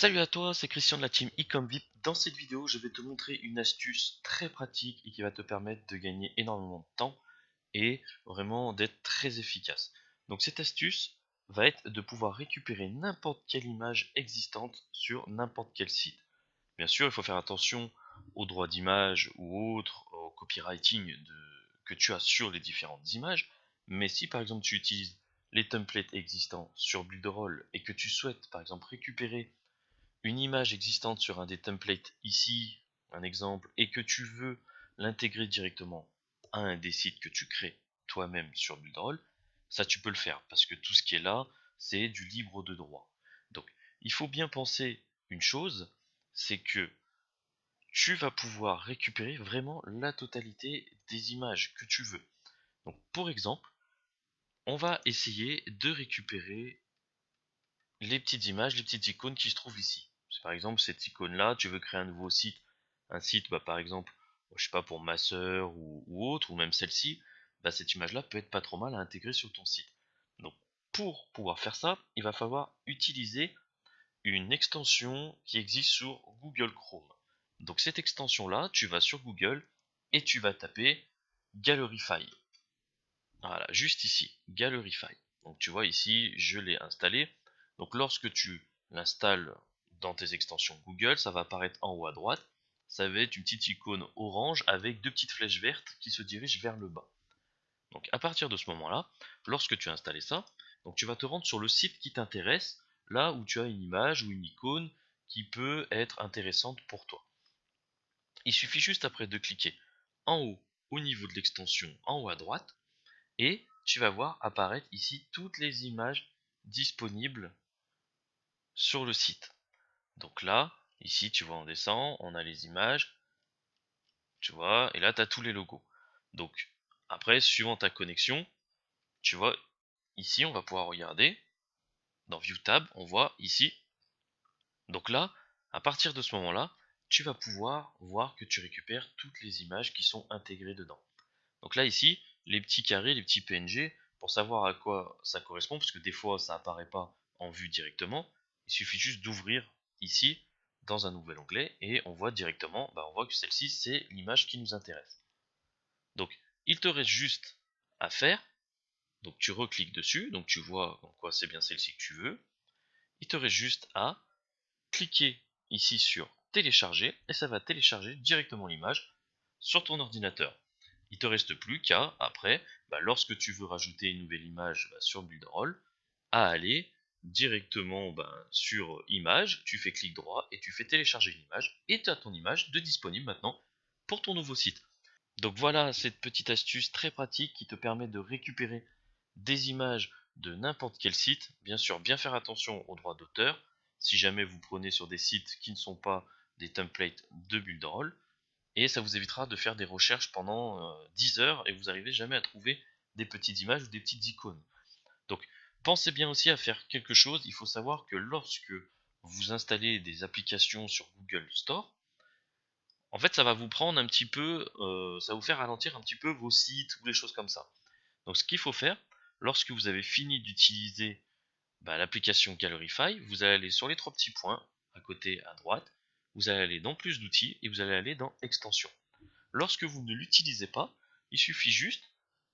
Salut à toi, c'est Christian de la team eComVip. Dans cette vidéo, je vais te montrer une astuce très pratique et qui va te permettre de gagner énormément de temps et vraiment d'être très efficace. Donc cette astuce va être de pouvoir récupérer n'importe quelle image existante sur n'importe quel site. Bien sûr, il faut faire attention aux droits d'image ou autres, au copywriting que tu as sur les différentes images. Mais si par exemple tu utilises les templates existants sur Builderall et que tu souhaites par exemple récupérer une image existante sur un des templates ici, un exemple, et que tu veux l'intégrer directement à un des sites que tu crées toi-même sur Builderall, ça tu peux le faire parce que tout ce qui est là, c'est du libre de droit. Donc, il faut bien penser une chose, c'est que tu vas pouvoir récupérer vraiment la totalité des images que tu veux. Donc, pour exemple, on va essayer de récupérer les petites images, les petites icônes qui se trouvent ici. Par exemple, cette icône-là, tu veux créer un nouveau site, un site, par exemple, je sais pas, pour ma sœur ou autre, ou même celle-ci, cette image-là peut être pas trop mal à intégrer sur ton site. Donc, pour pouvoir faire ça, il va falloir utiliser une extension qui existe sur Google Chrome. Donc, cette extension-là, tu vas sur Google et tu vas taper Galleryfy. Voilà, juste ici, Galleryfy. Donc tu vois ici, je l'ai installé. Donc lorsque tu l'installes dans tes extensions Google, ça va apparaître en haut à droite. Ça va être une petite icône orange avec deux petites flèches vertes qui se dirigent vers le bas. Donc à partir de ce moment-là, lorsque tu as installé ça, donc tu vas te rendre sur le site qui t'intéresse, là où tu as une image ou une icône qui peut être intéressante pour toi. Il suffit juste après de cliquer en haut au niveau de l'extension en haut à droite et tu vas voir apparaître ici toutes les images disponibles sur le site. Donc là, ici tu vois on descend, on a les images, tu vois, et là tu as tous les logos. Donc après, suivant ta connexion, tu vois, ici on va pouvoir regarder, dans View Tab, on voit ici. Donc là, à partir de ce moment-là, tu vas pouvoir voir que tu récupères toutes les images qui sont intégrées dedans. Donc là ici, les petits carrés, les petits PNG, pour savoir à quoi ça correspond, parce que des fois ça apparaît pas en vue directement, il suffit juste d'ouvrir ici dans un nouvel onglet et on voit directement, on voit que celle-ci c'est l'image qui nous intéresse. Donc il te reste juste à faire, donc tu recliques dessus, donc tu vois en quoi c'est bien celle-ci que tu veux, il te reste juste à cliquer ici sur télécharger et ça va télécharger directement l'image sur ton ordinateur. Il te reste plus qu'à, après, lorsque tu veux rajouter une nouvelle image sur Builderall, à aller directement sur image, tu fais clic droit et tu fais télécharger l'image et tu as ton image de disponible maintenant pour ton nouveau site. Donc voilà cette petite astuce très pratique qui te permet de récupérer des images de n'importe quel site. Bien sûr, bien faire attention aux droits d'auteur. Si jamais vous prenez sur des sites qui ne sont pas des templates de Builderall, et ça vous évitera de faire des recherches pendant 10 heures et vous n'arrivez jamais à trouver des petites images ou des petites icônes. Donc pensez bien aussi à faire quelque chose. Il faut savoir que lorsque vous installez des applications sur Google Store, en fait ça va vous prendre un petit peu, ça va vous faire ralentir un petit peu vos sites ou des choses comme ça. Donc ce qu'il faut faire, lorsque vous avez fini d'utiliser l'application Galleryfy, vous allez aller sur les trois petits points à côté à droite, vous allez aller dans plus d'outils et vous allez aller dans extensions. Lorsque vous ne l'utilisez pas, il suffit juste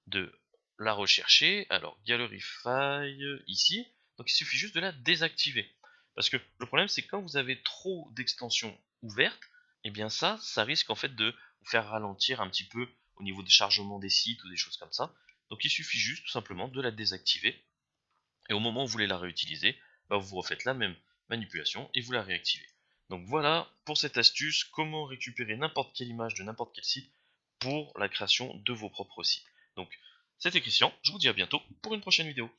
de la rechercher, alors Galleryfy ici, donc il suffit juste de la désactiver. Parce que le problème c'est que quand vous avez trop d'extensions ouvertes, et bien ça risque en fait de vous faire ralentir un petit peu au niveau de chargement des sites ou des choses comme ça. Donc il suffit juste tout simplement de la désactiver et au moment où vous voulez la réutiliser, vous refaites la même manipulation et vous la réactivez. Donc voilà pour cette astuce, comment récupérer n'importe quelle image de n'importe quel site pour la création de vos propres sites. Donc c'était Christian, je vous dis à bientôt pour une prochaine vidéo.